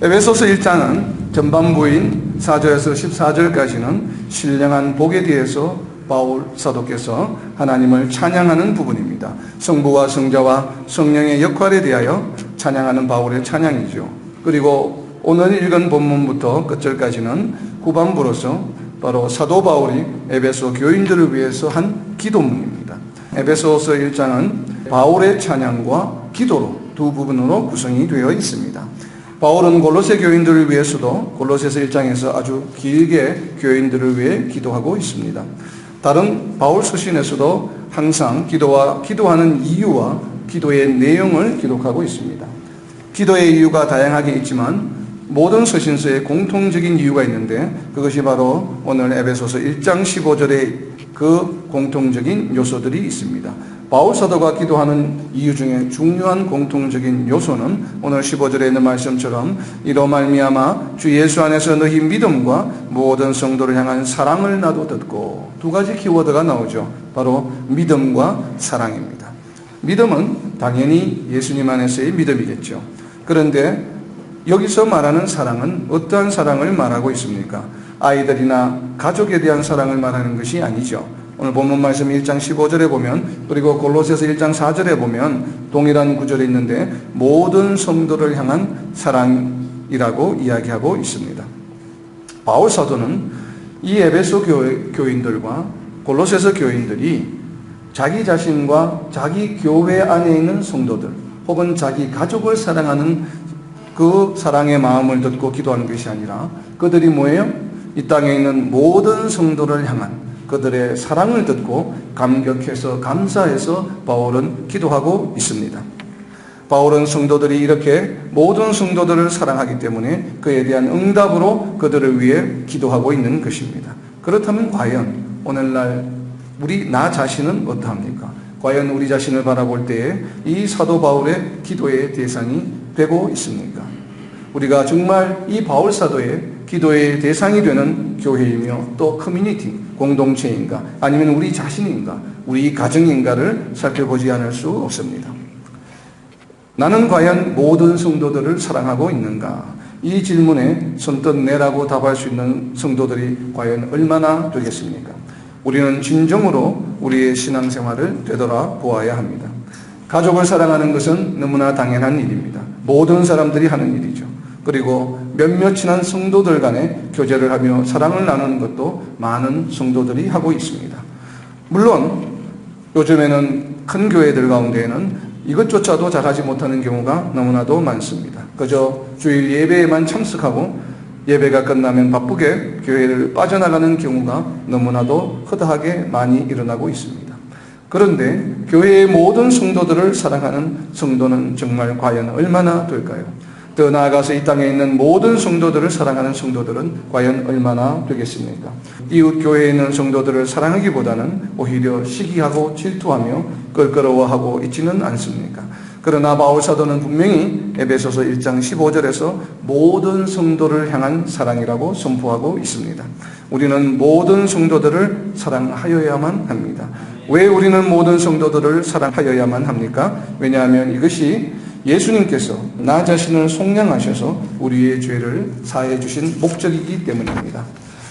에베소서 1장은 전반부인 4절에서 14절까지는 신령한 복에 대해서 바울 사도께서 하나님을 찬양하는 부분입니다. 성부와 성자와 성령의 역할에 대하여 찬양하는 바울의 찬양이죠. 그리고 오늘 읽은 본문부터 끝절까지는 후반부로서 바로 사도 바울이 에베소 교인들을 위해서 한 기도문입니다. 에베소서 1장은 바울의 찬양과 기도로 두 부분으로 구성이 되어 있습니다. 바울은 골로새 교인들을 위해서도 골로새서 1장에서 아주 길게 교인들을 위해 기도하고 있습니다. 다른 바울 서신에서도 항상 기도하는 이유와 기도의 내용을 기록하고 있습니다. 기도의 이유가 다양하게 있지만 모든 서신서에 공통적인 이유가 있는데 그것이 바로 오늘 에베소서 1장 15절에 그 공통적인 요소들이 있습니다. 바울 사도가 기도하는 이유 중에 중요한 공통적인 요소는 오늘 15절에 있는 말씀처럼 이로 말미암아 주 예수 안에서 너희 믿음과 모든 성도를 향한 사랑을 나도 듣고, 두 가지 키워드가 나오죠. 바로 믿음과 사랑입니다. 믿음은 당연히 예수님 안에서의 믿음이겠죠. 그런데 여기서 말하는 사랑은 어떠한 사랑을 말하고 있습니까? 아이들이나 가족에 대한 사랑을 말하는 것이 아니죠. 오늘 본문 말씀 1장 15절에 보면, 그리고 골로새서 1장 4절에 보면 동일한 구절이 있는데 모든 성도를 향한 사랑이라고 이야기하고 있습니다. 바울 사도는 이 에베소 교인들과 골로새서 교인들이 자기 자신과 자기 교회 안에 있는 성도들 혹은 자기 가족을 사랑하는 그 사랑의 마음을 듣고 기도하는 것이 아니라 그들이 뭐예요? 이 땅에 있는 모든 성도를 향한 그들의 사랑을 듣고 감격해서 감사해서 바울은 기도하고 있습니다. 바울은 성도들이 이렇게 모든 성도들을 사랑하기 때문에 그에 대한 응답으로 그들을 위해 기도하고 있는 것입니다. 그렇다면 과연 오늘날 나 자신은 어떠합니까? 과연 우리 자신을 바라볼 때에 이 사도 바울의 기도의 대상이 되고 있습니까? 우리가 정말 이 바울 사도의 기도의 대상이 되는 교회이며 또 커뮤니티, 공동체인가 아니면 우리 자신인가 우리 가정인가를 살펴보지 않을 수 없습니다. 나는 과연 모든 성도들을 사랑하고 있는가? 이 질문에 선뜻 네라고 답할 수 있는 성도들이 과연 얼마나 되겠습니까? 우리는 진정으로 우리의 신앙생활을 되돌아보아야 합니다. 가족을 사랑하는 것은 너무나 당연한 일입니다. 모든 사람들이 하는 일이죠. 그리고 몇몇 친한 성도들 간에 교제를 하며 사랑을 나누는 것도 많은 성도들이 하고 있습니다. 물론 요즘에는 큰 교회들 가운데에는 이것조차도 잘하지 못하는 경우가 너무나도 많습니다. 그저 주일 예배에만 참석하고 예배가 끝나면 바쁘게 교회를 빠져나가는 경우가 너무나도 허다하게 많이 일어나고 있습니다. 그런데 교회의 모든 성도들을 사랑하는 성도는 정말 과연 얼마나 될까요? 더 나아가서 이 땅에 있는 모든 성도들을 사랑하는 성도들은 과연 얼마나 되겠습니까? 이웃 교회에 있는 성도들을 사랑하기보다는 오히려 시기하고 질투하며 껄끄러워하고 있지는 않습니까? 그러나 바울 사도는 분명히 에베소서 1장 15절에서 모든 성도를 향한 사랑이라고 선포하고 있습니다. 우리는 모든 성도들을 사랑하여야만 합니다. 왜 우리는 모든 성도들을 사랑하여야만 합니까? 왜냐하면 이것이 예수님께서 나 자신을 속량하셔서 우리의 죄를 사해 주신 목적이기 때문입니다.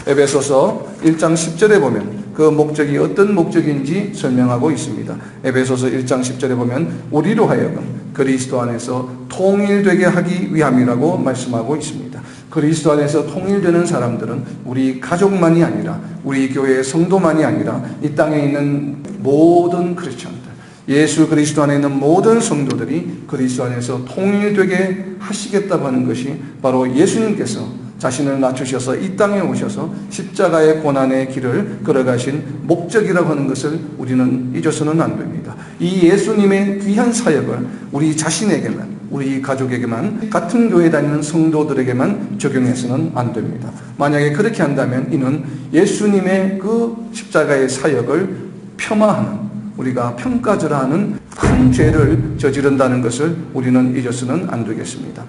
에베소서 1장 10절에 보면 그 목적이 어떤 목적인지 설명하고 있습니다. 에베소서 1장 10절에 보면 우리로 하여금 그리스도 안에서 통일되게 하기 위함이라고 말씀하고 있습니다. 그리스도 안에서 통일되는 사람들은 우리 가족만이 아니라 우리 교회의 성도만이 아니라 이 땅에 있는 모든 크리스천들, 예수 그리스도 안에 있는 모든 성도들이 그리스도 안에서 통일되게 하시겠다고 하는 것이 바로 예수님께서 자신을 낮추셔서 이 땅에 오셔서 십자가의 고난의 길을 걸어가신 목적이라고 하는 것을 우리는 잊어서는 안 됩니다. 이 예수님의 귀한 사역을 우리 자신에게만, 우리 가족에게만, 같은 교회 다니는 성도들에게만 적용해서는 안 됩니다. 만약에 그렇게 한다면 이는 예수님의 그 십자가의 사역을 폄하하는, 우리가 평가절하하는 큰 죄를 저지른다는 것을 우리는 잊어서는 안 되겠습니다.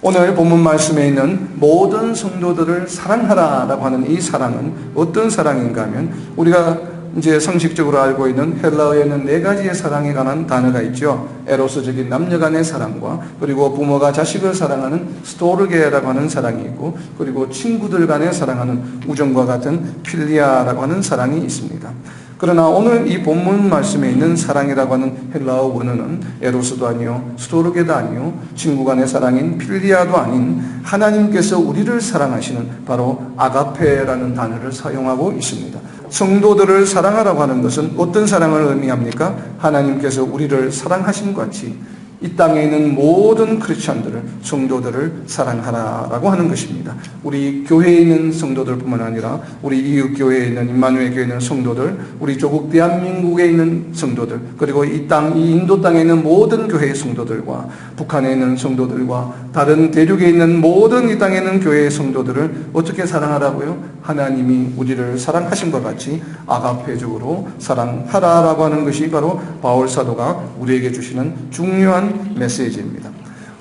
오늘 본문 말씀에 있는 모든 성도들을 사랑하라라고 하는 이 사랑은 어떤 사랑인가 하면 우리가 이제 상식적으로 알고 있는 헬라어에는 네 가지의 사랑에 관한 단어가 있죠. 에로스적인 남녀 간의 사랑과, 그리고 부모가 자식을 사랑하는 스토르게라고 하는 사랑이 있고, 그리고 친구들 간에 사랑하는 우정과 같은 필리아라고 하는 사랑이 있습니다. 그러나 오늘 이 본문 말씀에 있는 사랑이라고 하는 헬라어 원어는 에로스도 아니요, 스토르게도 아니요, 친구 간의 사랑인 필리아도 아닌 하나님께서 우리를 사랑하시는 바로 아가페라는 단어를 사용하고 있습니다. 성도들을 사랑하라고 하는 것은 어떤 사랑을 의미합니까? 하나님께서 우리를 사랑하신 것 같이 이 땅에 있는 모든 크리스찬들을, 성도들을 사랑하라라고 하는 것입니다. 우리 교회에 있는 성도들뿐만 아니라 우리 이웃 교회에 있는 임마누엘 교회에 있는 성도들, 우리 조국 대한민국에 있는 성도들, 그리고 이 인도 땅에 있는 모든 교회의 성도들과 북한에 있는 성도들과 다른 대륙에 있는 모든 이 땅에 있는 교회의 성도들을 어떻게 사랑하라고요? 하나님이 우리를 사랑하신 것 같이 아가페적으로 사랑하라라고 하는 것이 바로 바울 사도가 우리에게 주시는 중요한 메시지입니다.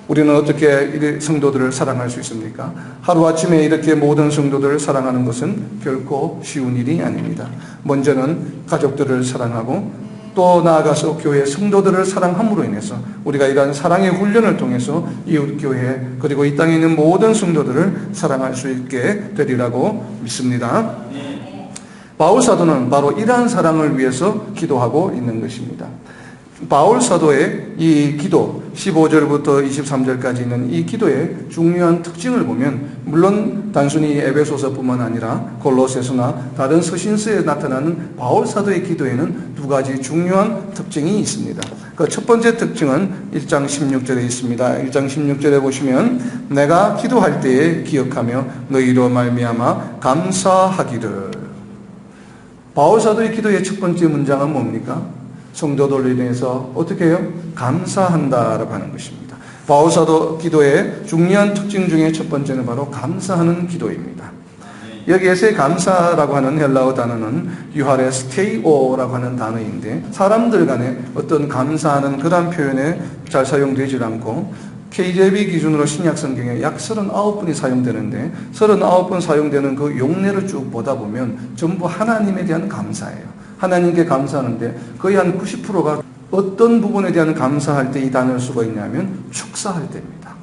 우리는 어떻게 성도들을 사랑할 수 있습니까? 하루아침에 이렇게 모든 성도들을 사랑하는 것은 결코 쉬운 일이 아닙니다. 먼저는 가족들을 사랑하고 또 나아가서 교회 성도들을 사랑함으로 인해서 우리가 이러한 사랑의 훈련을 통해서 이웃교회 그리고 이 땅에 있는 모든 성도들을 사랑할 수 있게 되리라고 믿습니다. 바울 사도는 바로 이러한 사랑을 위해서 기도하고 있는 것입니다. 바울 사도의 이 기도 15절부터 23절까지 있는 이 기도의 중요한 특징을 보면 물론 단순히 에베소서뿐만 아니라 골로새서나 다른 서신서에 나타나는 바울 사도의 기도에는 두 가지 중요한 특징이 있습니다. 그 첫 번째 특징은 1장 16절에 있습니다. 1장 16절에 보시면 내가 기도할 때에 기억하며 너희로 말미암아 감사하기를. 바울 사도의 기도의 첫 번째 문장은 뭡니까? 성도들로 인해서 어떻게 해요? 감사한다라고 하는 것입니다. 바울 사도 기도의 중요한 특징 중에 첫 번째는 바로 감사하는 기도입니다. 여기에서의 감사라고 하는 헬라어 단어는 유하레스테이오라고 하는 단어인데 사람들 간에 어떤 감사하는 그런 표현에 잘 사용되지 않고 KJV 기준으로 신약 성경에 약 39번이 사용되는데 39번 사용되는 그 용례를 쭉 보다 보면 전부 하나님에 대한 감사예요. 하나님께 감사하는데 거의 한 90%가 어떤 부분에 대한 감사할 때 이 단어를 쓰고 있냐면 축사할 때입니다.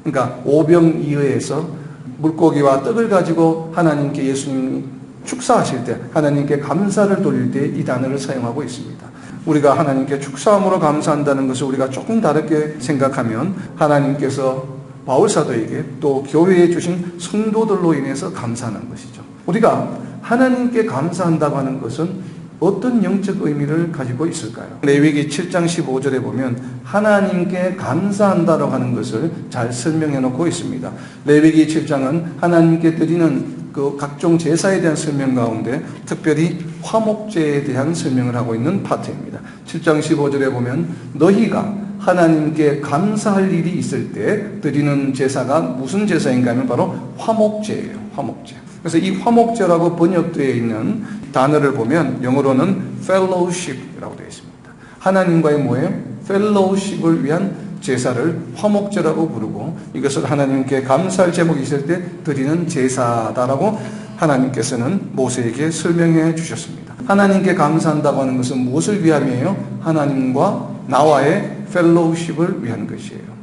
그러니까 오병이어에서 물고기와 떡을 가지고 하나님께 예수님이 축사하실 때 하나님께 감사를 돌릴 때 이 단어를 사용하고 있습니다. 우리가 하나님께 축사함으로 감사한다는 것을 우리가 조금 다르게 생각하면 하나님께서 바울 사도에게 또 교회에 주신 성도들로 인해서 감사하는 것이죠. 우리가 하나님께 감사한다고 하는 것은 어떤 영적 의미를 가지고 있을까요? 레위기 7장 15절에 보면 하나님께 감사한다라고 하는 것을 잘 설명해 놓고 있습니다. 레위기 7장은 하나님께 드리는 그 각종 제사에 대한 설명 가운데 특별히 화목제에 대한 설명을 하고 있는 파트입니다. 7장 15절에 보면 너희가 하나님께 감사할 일이 있을 때 드리는 제사가 무슨 제사인가 하면 바로 화목제예요. 화목제. 그래서 이 화목제라고 번역되어 있는 단어를 보면 영어로는 fellowship이라고 되어 있습니다. 하나님과의 뭐예요? fellowship을 위한 제사를 화목제라고 부르고 이것을 하나님께 감사할 제목이 있을 때 드리는 제사다라고 하나님께서는 모세에게 설명해 주셨습니다. 하나님께 감사한다고 하는 것은 무엇을 위함이에요? 하나님과 나와의 fellowship을 위한 것이에요.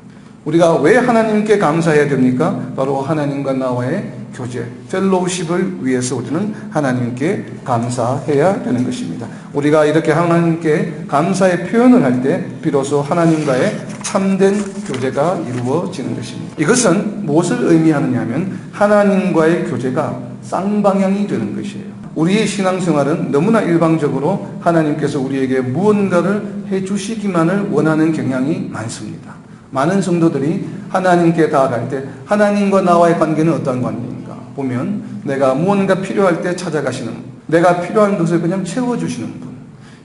우리가 왜 하나님께 감사해야 됩니까? 바로 하나님과 나와의 교제, 펠로우십을 위해서 우리는 하나님께 감사해야 되는 것입니다. 우리가 이렇게 하나님께 감사의 표현을 할 때 비로소 하나님과의 참된 교제가 이루어지는 것입니다. 이것은 무엇을 의미하느냐 하면 하나님과의 교제가 쌍방향이 되는 것이에요. 우리의 신앙생활은 너무나 일방적으로 하나님께서 우리에게 무언가를 해주시기만을 원하는 경향이 많습니다. 많은 성도들이 하나님께 다가갈 때 하나님과 나와의 관계는 어떤 관계인가 보면 내가 무언가 필요할 때 찾아가시는 분, 내가 필요한 것을 그냥 채워주시는 분,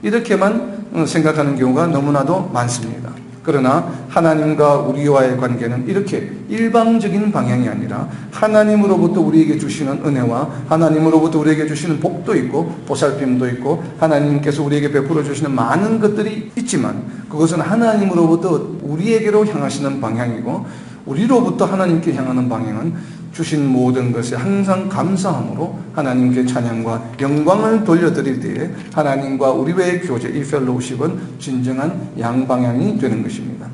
이렇게만 생각하는 경우가 너무나도 많습니다. 그러나 하나님과 우리와의 관계는 이렇게 일방적인 방향이 아니라 하나님으로부터 우리에게 주시는 은혜와 하나님으로부터 우리에게 주시는 복도 있고 보살핌도 있고 하나님께서 우리에게 베풀어 주시는 많은 것들이 있지만 그것은 하나님으로부터 우리에게로 향하시는 방향이고 우리로부터 하나님께 향하는 방향은 주신 모든 것에 항상 감사함으로 하나님께 찬양과 영광을 돌려드릴 때에 하나님과 우리의 교제, 이 펠로우십은 진정한 양방향이 되는 것입니다.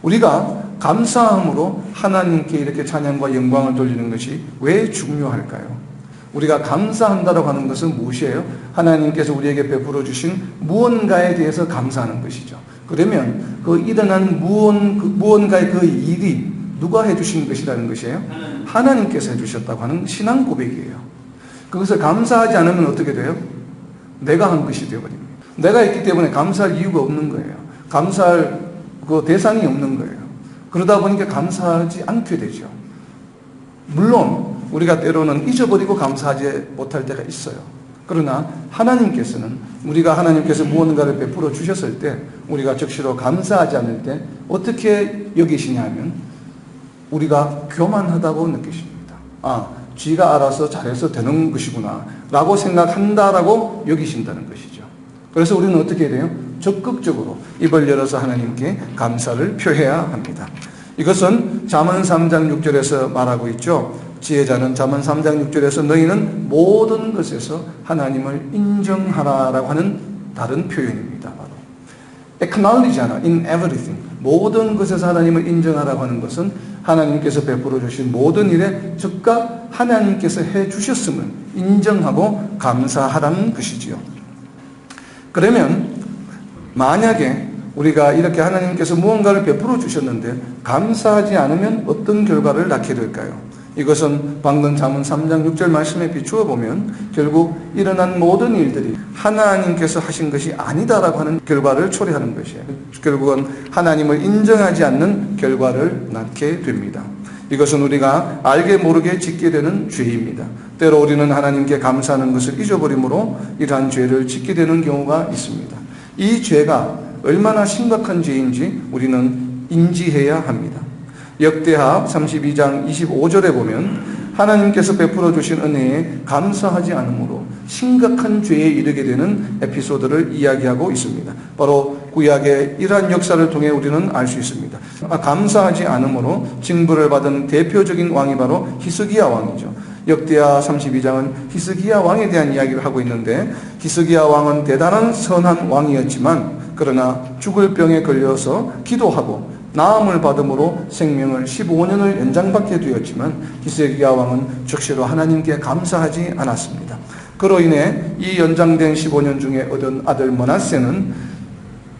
우리가 감사함으로 하나님께 이렇게 찬양과 영광을 돌리는 것이 왜 중요할까요? 우리가 감사한다라고 하는 것은 무엇이에요? 하나님께서 우리에게 베풀어 주신 무언가에 대해서 감사하는 것이죠. 그러면 그 일어난 무언가의 그 일이 누가 해주신 것이라는 것이에요? 하나님께서 해주셨다고 하는 신앙 고백이에요. 그것을 감사하지 않으면 어떻게 돼요? 내가 한 것이 되어버립니다. 내가 있기 때문에 감사할 이유가 없는 거예요. 감사할 그 대상이 없는 거예요. 그러다 보니까 감사하지 않게 되죠. 물론 우리가 때로는 잊어버리고 감사하지 못할 때가 있어요. 그러나 하나님께서는 우리가 하나님께서 무언가를 베풀어 주셨을 때 우리가 즉시로 감사하지 않을 때 어떻게 여기시냐 하면 우리가 교만하다고 느끼십니다. 아, 쥐가 알아서 잘해서 되는 것이구나 라고 생각한다라고 여기신다는 것이죠. 그래서 우리는 어떻게 해야 돼요? 적극적으로 입을 열어서 하나님께 감사를 표해야 합니다. 이것은 잠언 3장 6절에서 말하고 있죠. 지혜자는 잠언 3장 6절에서 너희는 모든 것에서 하나님을 인정하라라고 하는 다른 표현입니다. 바로 acknowledge 하라, in everything. 모든 것에서 하나님을 인정하라고 하는 것은 하나님께서 베풀어 주신 모든 일에 즉각 하나님께서 해 주셨음을 인정하고 감사하라는 것이지요. 그러면 만약에 우리가 이렇게 하나님께서 무언가를 베풀어 주셨는데 감사하지 않으면 어떤 결과를 낳게 될까요? 이것은 방금 잠언 3장 6절 말씀에 비추어 보면 결국 일어난 모든 일들이 하나님께서 하신 것이 아니다라고 하는 결과를 초래하는 것이에요. 결국은 하나님을 인정하지 않는 결과를 낳게 됩니다. 이것은 우리가 알게 모르게 짓게 되는 죄입니다. 때로 우리는 하나님께 감사하는 것을 잊어버림으로 이러한 죄를 짓게 되는 경우가 있습니다. 이 죄가 얼마나 심각한 죄인지 우리는 인지해야 합니다. 역대하 32장 25절에 보면 하나님께서 베풀어 주신 은혜에 감사하지 않으므로 심각한 죄에 이르게 되는 에피소드를 이야기하고 있습니다. 바로 구약의 이러한 역사를 통해 우리는 알 수 있습니다. 감사하지 않으므로 징벌을 받은 대표적인 왕이 바로 히스기야 왕이죠. 역대하 32장은 히스기야 왕에 대한 이야기를 하고 있는데 히스기야 왕은 대단한 선한 왕이었지만 그러나 죽을 병에 걸려서 기도하고 나음을 받음으로 생명을 15년을 연장받게 되었지만 히스기야 왕은 즉시로 하나님께 감사하지 않았습니다. 그로 인해 이 연장된 15년 중에 얻은 아들 므낫세는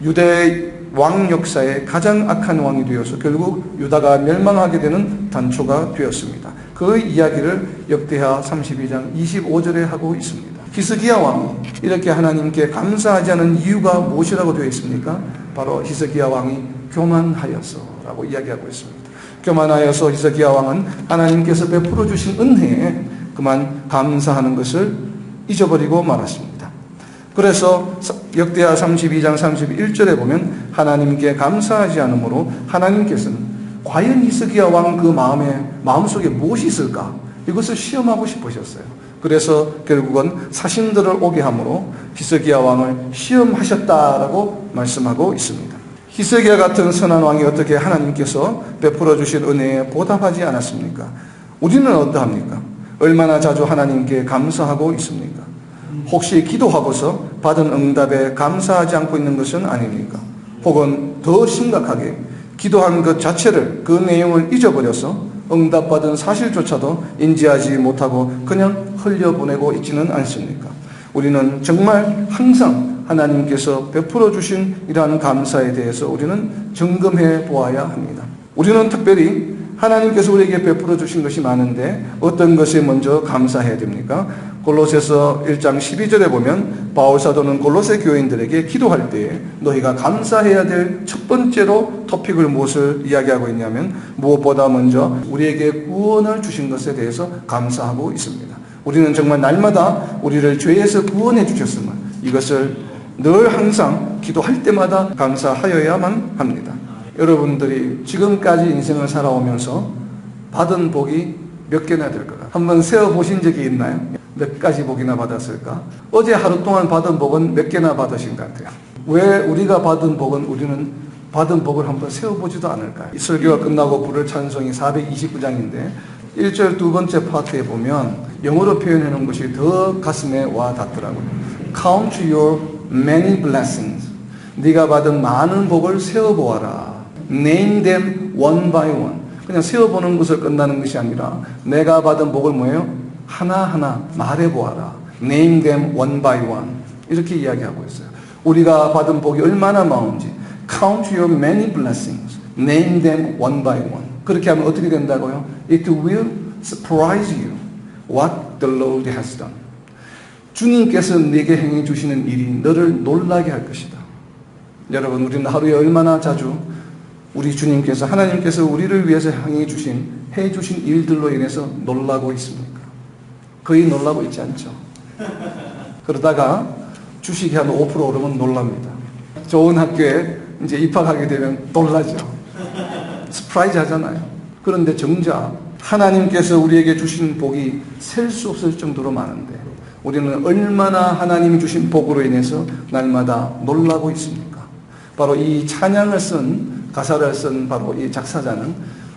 유대 왕 역사의 가장 악한 왕이 되어서 결국 유다가 멸망하게 되는 단초가 되었습니다. 그 이야기를 역대하 32장 25절에 하고 있습니다. 히스기야 왕이 이렇게 하나님께 감사하지 않은 이유가 무엇이라고 되어 있습니까? 바로 히스기야 왕이 교만하여서라고 이야기하고 있습니다. 교만하여서 히스기야 왕은 하나님께서 베풀어 주신 은혜에 그만 감사하는 것을 잊어버리고 말았습니다. 그래서 역대하 32장 31절에 보면 하나님께 감사하지 않으므로 하나님께서는 과연 히스기야 왕 그 마음속에 무엇이 있을까? 이것을 시험하고 싶으셨어요. 그래서 결국은 사신들을 오게 함으로 히스기야 왕을 시험하셨다라고 말씀하고 있습니다. 히스기야 같은 선한 왕이 어떻게 하나님께서 베풀어 주신 은혜에 보답하지 않았습니까? 우리는 어떠합니까? 얼마나 자주 하나님께 감사하고 있습니까? 혹시 기도하고서 받은 응답에 감사하지 않고 있는 것은 아닙니까? 혹은 더 심각하게 기도한 것 자체를 그 내용을 잊어버려서 응답받은 사실조차도 인지하지 못하고 그냥 흘려보내고 있지는 않습니까? 우리는 정말 항상 하나님께서 베풀어 주신 이러한 감사에 대해서 우리는 점검해 보아야 합니다. 우리는 특별히 하나님께서 우리에게 베풀어 주신 것이 많은데 어떤 것에 먼저 감사해야 됩니까? 골로새서 1장 12절에 보면 바울 사도는 골로새 교인들에게 기도할 때에 너희가 감사해야 될 첫 번째로 토픽을 무엇을 이야기하고 있냐면 무엇보다 먼저 우리에게 구원을 주신 것에 대해서 감사하고 있습니다. 우리는 정말 날마다 우리를 죄에서 구원해 주셨음을 이것을 늘 항상 기도할 때마다 감사하여야만 합니다. 여러분들이 지금까지 인생을 살아오면서 받은 복이 몇 개나 될까요? 한번 세어보신 적이 있나요? 몇 가지 복이나 받았을까? 어제 하루 동안 받은 복은 몇 개나 받으신 것 같아요? 왜 우리가 받은 복은 우리는 받은 복을 한번 세어보지도 않을까요? 이 설교가 끝나고 부를 찬송이 429장인데 1절 두 번째 파트에 보면 영어로 표현해 놓은 것이 더 가슴에 와 닿더라고요. Count your many blessings. 네가 받은 많은 복을 세어보아라. Name them one by one. 그냥 세어보는 것을 끝나는 것이 아니라 내가 받은 복을 뭐예요? 하나하나 말해보아라. Name them one by one. 이렇게 이야기하고 있어요. 우리가 받은 복이 얼마나 많은지 Count your many blessings. Name them one by one. 그렇게 하면 어떻게 된다고요? It will surprise you what the Lord has done. 주님께서 내게 행해 주시는 일이 너를 놀라게 할 것이다. 여러분, 우리는 하루에 얼마나 자주 우리 주님께서, 하나님께서 우리를 위해서 행해 주신 일들로 인해서 놀라고 있습니까? 거의 놀라고 있지 않죠. 그러다가 주식이 한 5% 오르면 놀랍니다. 좋은 학교에 이제 입학하게 되면 놀라죠. 스프라이즈 하잖아요. 그런데 정작 하나님께서 우리에게 주신 복이 셀 수 없을 정도로 많은데 우리는 얼마나 하나님이 주신 복으로 인해서 날마다 놀라고 있습니까? 바로 이 찬양을 가사를 쓴 바로 이 작사자는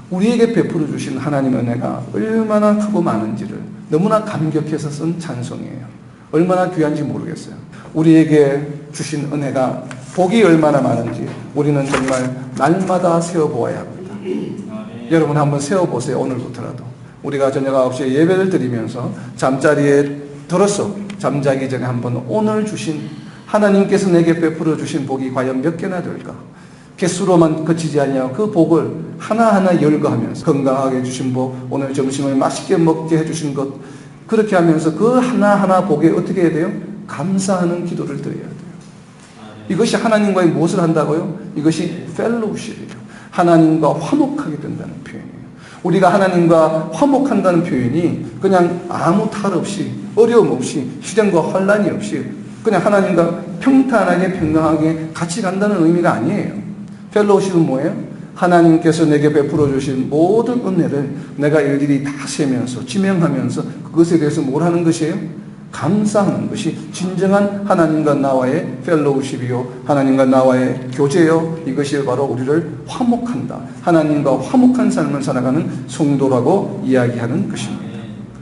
우리에게 베풀어 주신 하나님의 은혜가 얼마나 크고 많은지를 너무나 감격해서 쓴 찬송이에요. 얼마나 귀한지 모르겠어요. 우리에게 주신 은혜가 복이 얼마나 많은지 우리는 정말 날마다 세어보아야 합니다. 여러분 한번 세어보세요. 오늘부터라도. 우리가 저녁 9시에 예배를 드리면서 잠자리에 들어서 잠자기 전에 한번 오늘 주신 하나님께서 내게 베풀어 주신 복이 과연 몇 개나 될까? 개수로만 그치지 아니하고 그 복을 하나하나 열거하면서 건강하게 주신 복, 오늘 점심을 맛있게 먹게 해주신 것, 그렇게 하면서 그 하나하나 복에 어떻게 해야 돼요? 감사하는 기도를 드려야 돼요. 이것이 하나님과의 무엇을 한다고요? 이것이 펠로우십이에요. 하나님과 화목하게 된다는 표현이에요. 우리가 하나님과 화목한다는 표현이 그냥 아무 탈 없이, 어려움 없이, 시련과 환란이 없이 그냥 하나님과 평탄하게 평강하게 같이 간다는 의미가 아니에요. 펠로우십은 뭐예요? 하나님께서 내게 베풀어 주신 모든 은혜를 내가 일일이 다 세면서 지명하면서 그것에 대해서 뭘 하는 것이에요? 감사하는 것이 진정한 하나님과 나와의 펠로우십이요, 하나님과 나와의 교제요. 이것이 바로 우리를 화목한다, 하나님과 화목한 삶을 살아가는 성도라고 이야기하는 것입니다.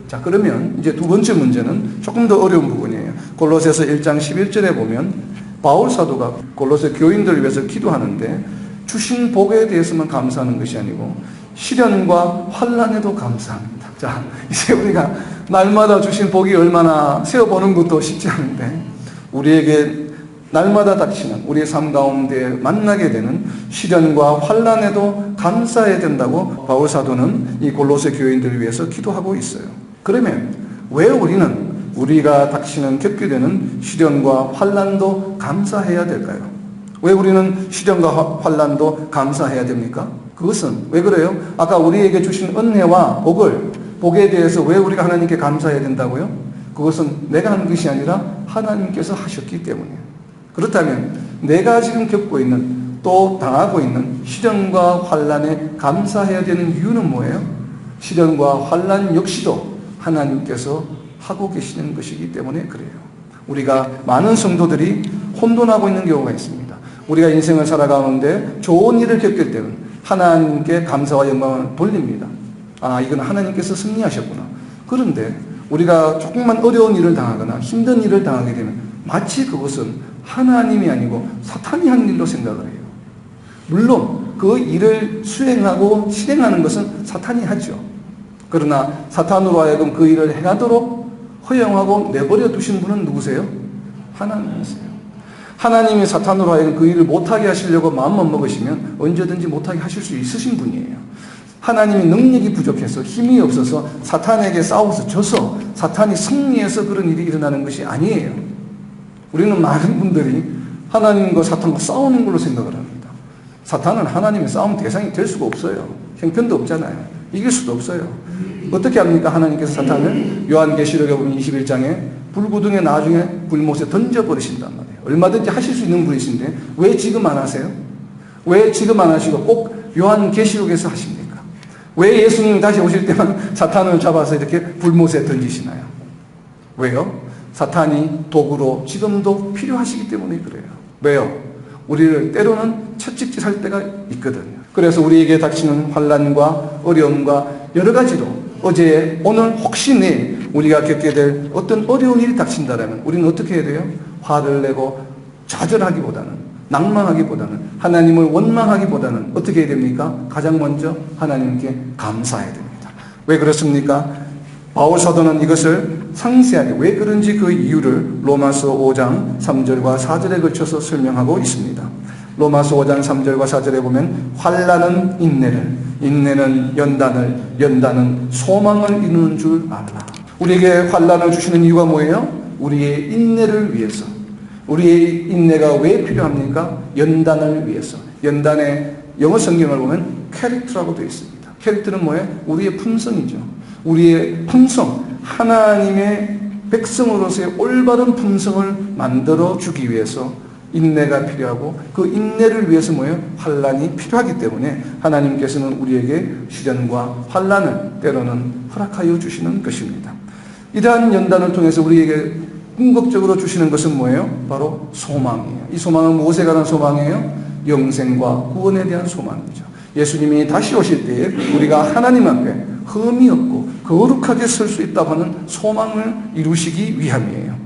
자, 그러면 이제 두 번째 문제는 조금 더 어려운 부분이에요. 골로새서 1장 11절에 보면 바울 사도가 골로새 교인들을 위해서 기도하는데 주신 복에 대해서만 감사하는 것이 아니고 시련과 환난에도 감사합니다. 자, 이제 우리가 날마다 주신 복이 얼마나 세어보는 것도 쉽지 않은데 우리에게 날마다 닥치는 우리의 삶 가운데 만나게 되는 시련과 환난에도 감사해야 된다고 바울 사도는 이 골로새 교인들을 위해서 기도하고 있어요. 그러면 왜 우리는 우리가 닥치는 겪게 되는 시련과 환난도 감사해야 될까요? 왜 우리는 시련과 환난도 감사해야 됩니까? 그것은 왜 그래요? 아까 우리에게 주신 은혜와 복에 대해서 왜 우리가 하나님께 감사해야 된다고요? 그것은 내가 하는 것이 아니라 하나님께서 하셨기 때문이에요. 그렇다면 내가 지금 겪고 있는 또 당하고 있는 시련과 환난에 감사해야 되는 이유는 뭐예요? 시련과 환난 역시도 하나님께서 하고 계시는 것이기 때문에 그래요. 우리가 많은 성도들이 혼돈하고 있는 경우가 있습니다. 우리가 인생을 살아가는데 좋은 일을 겪을 때는 하나님께 감사와 영광을 돌립니다. 아, 이건 하나님께서 승리하셨구나. 그런데 우리가 조금만 어려운 일을 당하거나 힘든 일을 당하게 되면 마치 그것은 하나님이 아니고 사탄이 한 일로 생각을 해요. 물론 그 일을 수행하고 실행하는 것은 사탄이 하죠. 그러나 사탄으로 하여금 그 일을 행하도록 허용하고 내버려 두신 분은 누구세요? 하나님이세요. 하나님이 사탄으로 하여금 그 일을 못하게 하시려고 마음만 먹으시면 언제든지 못하게 하실 수 있으신 분이에요. 하나님이 능력이 부족해서 힘이 없어서 사탄에게 싸워서 져서 사탄이 승리해서 그런 일이 일어나는 것이 아니에요. 우리는 많은 분들이 하나님과 사탄과 싸우는 걸로 생각을 합니다. 사탄은 하나님의 싸움 대상이 될 수가 없어요. 형편도 없잖아요. 이길 수도 없어요. 어떻게 합니까? 하나님께서 사탄을 요한계시록에 보면 21장에 불구덩이에 나중에 불못에 던져버리신단 말이에요. 얼마든지 하실 수 있는 분이신데 왜 지금 안 하세요? 왜 지금 안 하시고 꼭 요한계시록에서 하십니까? 왜 예수님이 다시 오실 때만 사탄을 잡아서 이렇게 불못에 던지시나요? 왜요? 사탄이 도구로 지금도 필요하시기 때문에 그래요. 왜요? 우리를 때로는 채찍질할 때가 있거든요. 그래서 우리에게 닥치는 환난과 어려움과 여러 가지로 어제, 오늘, 혹시 내일 우리가 겪게 될 어떤 어려운 일이 닥친다면 우리는 어떻게 해야 돼요? 화를 내고 좌절하기보다는, 낭망하기보다는, 하나님을 원망하기보다는 어떻게 해야 됩니까? 가장 먼저 하나님께 감사해야 됩니다. 왜 그렇습니까? 바울 사도는 이것을 상세하게 왜 그런지 그 이유를 로마서 5장 3절과 4절에 걸쳐서 설명하고 있습니다. 로마서 5장 3절과 4절에 보면 환난은 인내를, 인내는 연단을, 연단은 소망을 이루는 줄 알라. 우리에게 환난을 주시는 이유가 뭐예요? 우리의 인내를 위해서. 우리의 인내가 왜 필요합니까? 연단을 위해서. 연단의 영어 성경을 보면 캐릭터라고 되어 있습니다. 캐릭터는 뭐예요? 우리의 품성이죠. 우리의 품성, 하나님의 백성으로서의 올바른 품성을 만들어 주기 위해서 인내가 필요하고, 그 인내를 위해서 뭐예요? 환난이 필요하기 때문에 하나님께서는 우리에게 시련과 환난을 때로는 허락하여 주시는 것입니다. 이러한 연단을 통해서 우리에게 궁극적으로 주시는 것은 뭐예요? 바로 소망이에요. 이 소망은 무엇에 관한 소망이에요? 영생과 구원에 대한 소망이죠. 예수님이 다시 오실 때에 우리가 하나님 앞에 흠이 없고 거룩하게 설 수 있다고 하는 소망을 이루시기 위함이에요.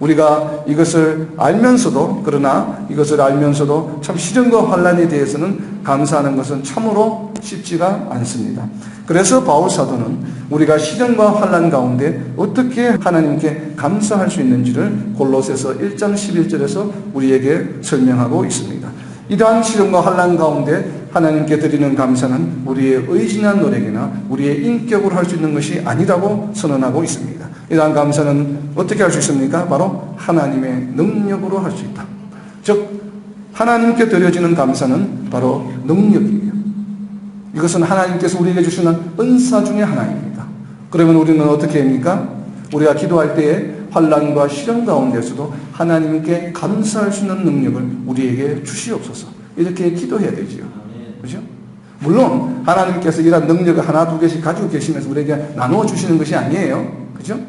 우리가 이것을 알면서도, 그러나 이것을 알면서도 참 시련과 환난에 대해서는 감사하는 것은 참으로 쉽지가 않습니다. 그래서 바울 사도는 우리가 시련과 환난 가운데 어떻게 하나님께 감사할 수 있는지를 골로새서 1장 11절에서 우리에게 설명하고 있습니다. 이러한 시련과 환난 가운데 하나님께 드리는 감사는 우리의 의진한 노력이나 우리의 인격으로 할 수 있는 것이 아니라고 선언하고 있습니다. 이러한 감사는 어떻게 할 수 있습니까? 바로 하나님의 능력으로 할 수 있다. 즉 하나님께 드려지는 감사는 바로 능력이에요. 이것은 하나님께서 우리에게 주시는 은사 중에 하나입니다. 그러면 우리는 어떻게 합니까? 우리가 기도할 때에 환난과 시련 가운데서도 하나님께 감사할 수 있는 능력을 우리에게 주시옵소서, 이렇게 기도해야 되지요. 그렇죠? 물론 하나님께서 이런 능력을 하나 두 개씩 가지고 계시면서 우리에게 나누어 주시는 것이 아니에요. 그렇죠?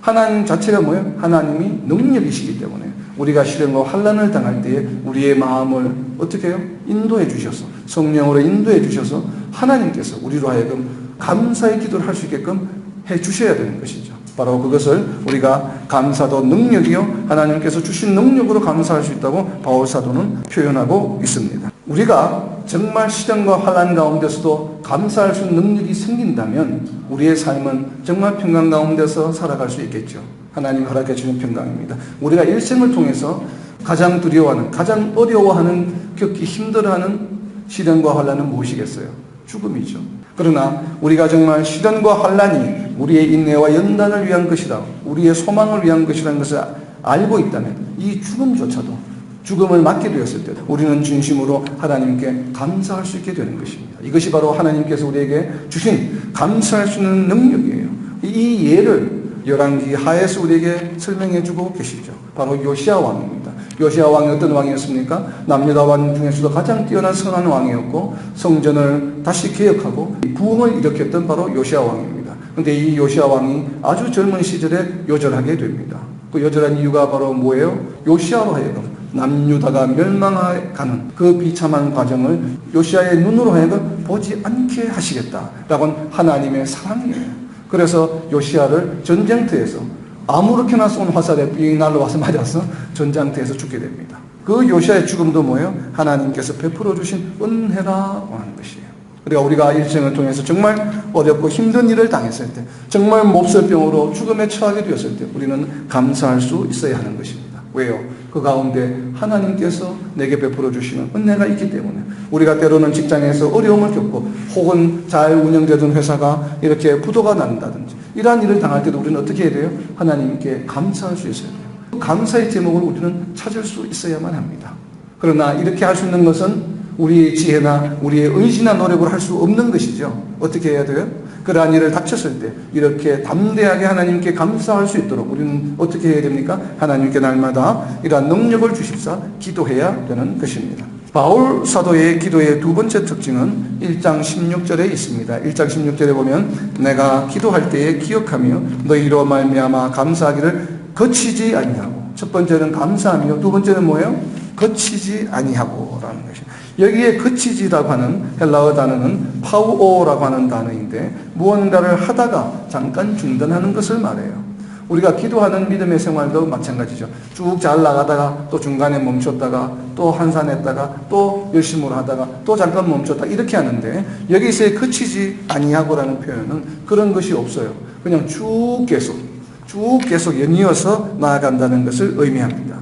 하나님 자체가 뭐예요? 하나님이 능력이시기 때문에 우리가 시련과 환난을 당할 때에 우리의 마음을 어떻게 해요? 인도해 주셔서, 성령으로 인도해 주셔서 하나님께서 우리로 하여금 감사의 기도를 할 수 있게끔 해 주셔야 되는 것이죠. 바로 그것을 우리가 감사도 능력이요, 하나님께서 주신 능력으로 감사할 수 있다고 바울 사도는 표현하고 있습니다. 우리가 정말 시련과 환난 가운데서도 감사할 수 있는 능력이 생긴다면 우리의 삶은 정말 평강 가운데서 살아갈 수 있겠죠. 하나님이 허락해 주는 평강입니다. 우리가 일생을 통해서 가장 두려워하는, 가장 어려워하는, 겪기 힘들어하는 시련과 환난은 무엇이겠어요? 죽음이죠. 그러나 우리가 정말 시련과 환난이 우리의 인내와 연단을 위한 것이다, 우리의 소망을 위한 것이라는 것을 알고 있다면 이 죽음조차도, 죽음을 맞게 되었을 때 우리는 진심으로 하나님께 감사할 수 있게 되는 것입니다. 이것이 바로 하나님께서 우리에게 주신 감사할 수 있는 능력이에요. 이 예를 열왕기 하에서 우리에게 설명해 주고 계시죠. 바로 요시야 왕입니다. 요시야 왕이 어떤 왕이었습니까? 남유다 왕 중에서도 가장 뛰어난 선한 왕이었고, 성전을 다시 개혁하고 부흥을 일으켰던 바로 요시야 왕입니다. 그런데 이 요시야 왕이 아주 젊은 시절에 요절하게 됩니다. 그 요절한 이유가 바로 뭐예요? 요시야로 하여금 남유다가 멸망해가는 그 비참한 과정을 요시야의 눈으로 하여금 보지 않게 하시겠다라고 하나님의 사랑이에요. 그래서 요시야를 전쟁터에서 아무렇게나 쏜 화살에 삥 날라와서 맞아서 전장터에서 죽게 됩니다. 그 요시야의 죽음도 뭐예요? 하나님께서 베풀어 주신 은혜라고 하는 것이에요. 그러니까 우리가 일생을 통해서 정말 어렵고 힘든 일을 당했을 때, 정말 몹쓸병으로 죽음에 처하게 되었을 때 우리는 감사할 수 있어야 하는 것입니다. 왜요? 그 가운데 하나님께서 내게 베풀어 주시는 은혜가 있기 때문에. 우리가 때로는 직장에서 어려움을 겪고, 혹은 잘 운영되던 회사가 이렇게 부도가 난다든지 이러한 일을 당할 때도 우리는 어떻게 해야 돼요? 하나님께 감사할 수 있어야 돼요. 감사의 제목을 우리는 찾을 수 있어야만 합니다. 그러나 이렇게 할 수 있는 것은 우리의 지혜나 우리의 의지나 노력으로 할 수 없는 것이죠. 어떻게 해야 돼요? 그러한 일을 닥쳤을 때 이렇게 담대하게 하나님께 감사할 수 있도록 우리는 어떻게 해야 됩니까? 하나님께 날마다 이러한 능력을 주십사 기도해야 되는 것입니다. 바울 사도의 기도의 두 번째 특징은 1장 16절에 있습니다. 1장 16절에 보면 내가 기도할 때에 기억하며 너희로 말미암아 감사하기를 거치지 아니하고. 첫 번째는 감사하며, 두 번째는 뭐예요? 거치지 아니하고라는 것입니다. 여기에 거치지라고 하는 헬라어 단어는 파우오라고 하는 단어인데 무언가를 하다가 잠깐 중단하는 것을 말해요. 우리가 기도하는 믿음의 생활도 마찬가지죠. 쭉 잘 나가다가 또 중간에 멈췄다가 또 한산했다가 또 열심으로 하다가 또 잠깐 멈췄다 이렇게 하는데 여기서의 그치지 아니하고라는 표현은 그런 것이 없어요. 그냥 쭉 계속 연이어서 나아간다는 것을 의미합니다.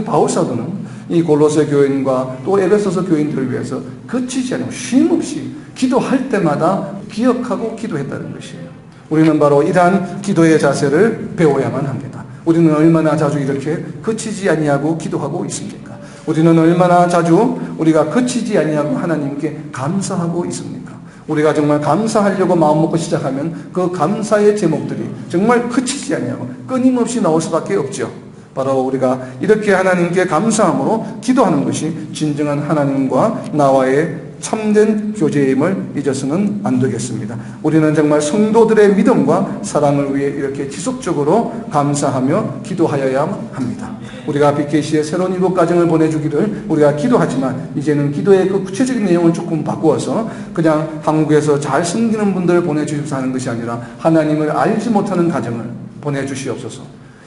바울 사도는 이 골로새 교인과 또 에베소서 교인들을 위해서 그치지 않고 쉼없이 기도할 때마다 기억하고 기도했다는 것이에요. 우리는 바로 이러한 기도의 자세를 배워야만 합니다. 우리는 얼마나 자주 이렇게 그치지 아니하고 기도하고 있습니까? 우리는 얼마나 자주 우리가 그치지 아니하고 하나님께 감사하고 있습니까? 우리가 정말 감사하려고 마음먹고 시작하면 그 감사의 제목들이 정말 그치지 아니하고 끊임없이 나올 수밖에 없죠. 바로 우리가 이렇게 하나님께 감사함으로 기도하는 것이 진정한 하나님과 나와의 참된 교제임을 잊어서는 안 되겠습니다. 우리는 정말 성도들의 믿음과 사랑을 위해 이렇게 지속적으로 감사하며 기도하여야 합니다. 우리가 BKC의 새로운 일곱 가정을 보내주기를 우리가 기도하지만 이제는 기도의 그 구체적인 내용을 조금 바꾸어서 그냥 한국에서 잘 섬기는 분들을 보내주셔서 하는 것이 아니라 하나님을 알지 못하는 가정을 보내주시옵소서.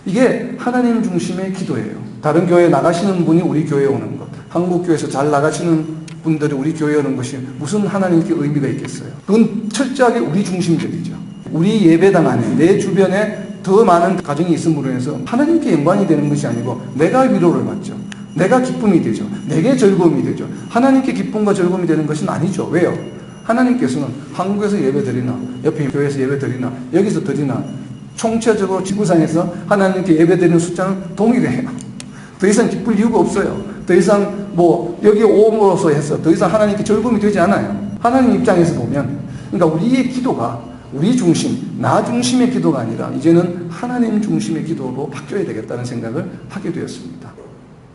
이게 하나님 중심의 기도예요. 다른 교회에 나가시는 분이 우리 교회에 오는 것, 한국 교회에서 잘 나가시는 분들이 우리 교회에 오는 것이 무슨 하나님께 의미가 있겠어요? 그건 철저하게 우리 중심적이죠. 우리 예배당 안에 내 주변에 더 많은 가정이 있음으로 해서 하나님께 영광이 되는 것이 아니고 내가 위로를 받죠. 내가 기쁨이 되죠. 내게 즐거움이 되죠. 하나님께 기쁨과 즐거움이 되는 것은 아니죠. 왜요? 하나님께서는 한국에서 예배드리나 옆에 교회에서 예배드리나 여기서 드리나 총체적으로 지구상에서 하나님께 예배드리는 숫자는 동일해요. 더 이상 기쁠 이유가 없어요. 더 이상 여기 오므로써 해서 더 이상 하나님께 즐거움이 되지 않아요. 하나님 입장에서 보면 그러니까 우리의 기도가 우리 중심, 나 중심의 기도가 아니라 이제는 하나님 중심의 기도로 바뀌어야 되겠다는 생각을 하게 되었습니다.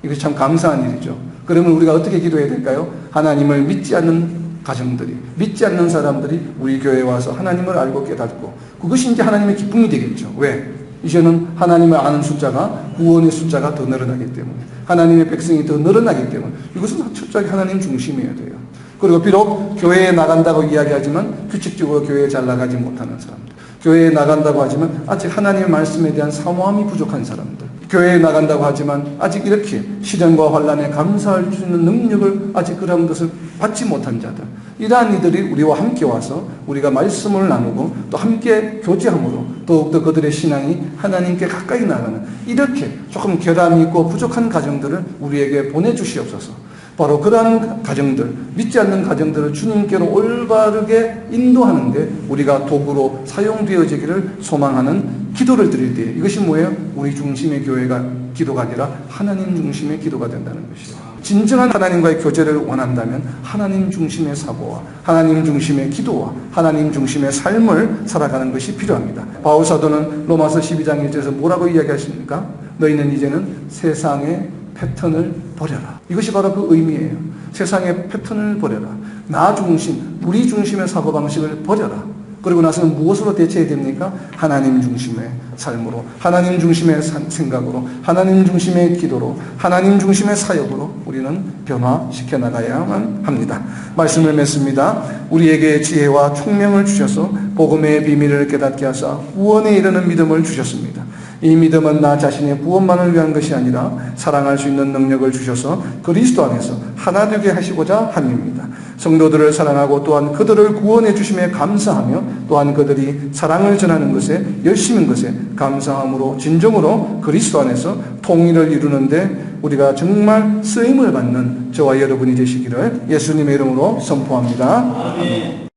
이것이 참 감사한 일이죠. 그러면 우리가 어떻게 기도해야 될까요? 하나님을 믿지 않는 가정들이, 믿지 않는 사람들이 우리 교회에 와서 하나님을 알고 깨닫고 그것이 이제 하나님의 기쁨이 되겠죠. 왜? 이제는 하나님을 아는 숫자가 구원의 숫자가 더 늘어나기 때문에 하나님의 백성이 더 늘어나기 때문에 이것은 철저하게 하나님 중심이어야 돼요. 그리고 비록 교회에 나간다고 이야기하지만 규칙적으로 교회에 잘 나가지 못하는 사람들, 교회에 나간다고 하지만 아직 하나님의 말씀에 대한 사모함이 부족한 사람들, 교회에 나간다고 하지만 아직 이렇게 시련과 환난에 감사할 수 있는 능력을 아직 그런 것을 받지 못한 자들, 이러한 이들이 우리와 함께 와서 우리가 말씀을 나누고 또 함께 교제함으로 더욱더 그들의 신앙이 하나님께 가까이 나가는 이렇게 조금 결함이 있고 부족한 가정들을 우리에게 보내주시옵소서. 바로 그러한 가정들, 믿지 않는 가정들을 주님께로 올바르게 인도하는데 우리가 도구로 사용되어지기를 소망하는 기도를 드릴 때 이것이 뭐예요? 우리 중심의 교회가 기도가 아니라 하나님 중심의 기도가 된다는 것이에요. 진정한 하나님과의 교제를 원한다면 하나님 중심의 사고와 하나님 중심의 기도와 하나님 중심의 삶을 살아가는 것이 필요합니다. 바울 사도는 로마서 12장 1절에서 뭐라고 이야기하십니까? 너희는 이제는 세상의 패턴을 버려라. 이것이 바로 그 의미예요. 세상의 패턴을 버려라. 나 중심, 우리 중심의 사고방식을 버려라. 그리고 나서는 무엇으로 대체해야 됩니까? 하나님 중심의 삶으로, 하나님 중심의 생각으로, 하나님 중심의 기도로, 하나님 중심의 사역으로 우리는 변화시켜 나가야만 합니다. 말씀을 맺습니다. 우리에게 지혜와 총명을 주셔서 복음의 비밀을 깨닫게 하사 구원에 이르는 믿음을 주셨습니다. 이 믿음은 나 자신의 구원만을 위한 것이 아니라 사랑할 수 있는 능력을 주셔서 그리스도 안에서 하나 되게 하시고자 함입니다. 성도들을 사랑하고 또한 그들을 구원해 주심에 감사하며 또한 그들이 사랑을 전하는 것에 열심인 것에 감사함으로 진정으로 그리스도 안에서 통일을 이루는데 우리가 정말 쓰임을 받는 저와 여러분이 되시기를 예수님의 이름으로 선포합니다. 아멘.